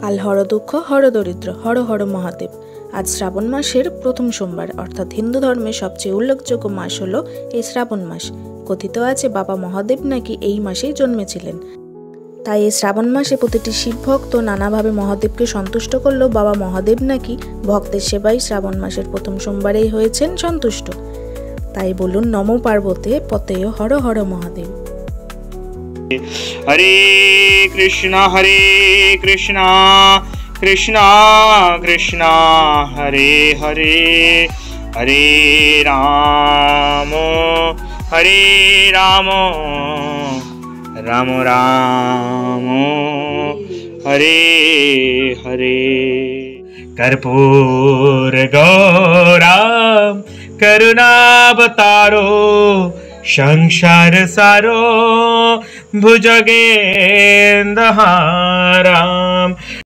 কাল হর দুঃখ হর দরিদ্র হর হর মহাদেব। আজ শ্রাবণ মাসের প্রথম সোমবার, অর্থাৎ হিন্দু ধর্মের সবচেয়ে উল্লেখযোগ্য মাস হলো এই শ্রাবণ মাস। কথিত আছে বাবা মহাদেব নাকি এই মাসেই জন্মেছিলেন। তাই এই শ্রাবণ মাসে প্রতিটি শিব ভক্ত নানাভাবে মহাদেবকে সন্তুষ্ট করলেও বাবা মহাদেব নাকি ভক্তের সেবায় শ্রাবণ মাসের প্রথম সোমবারেই হয়েছেন সন্তুষ্ট। তাই বলুন নমো পার্বতে পতেয় হর হর মহাদেব। हरे कृष्णा कृष्णा कृष्णा हरे हरे, हरे राम राम राम हरे हरे। कर्पूर गौरम करुणावतारो संसार सारो भुजगेन्द्रहारम।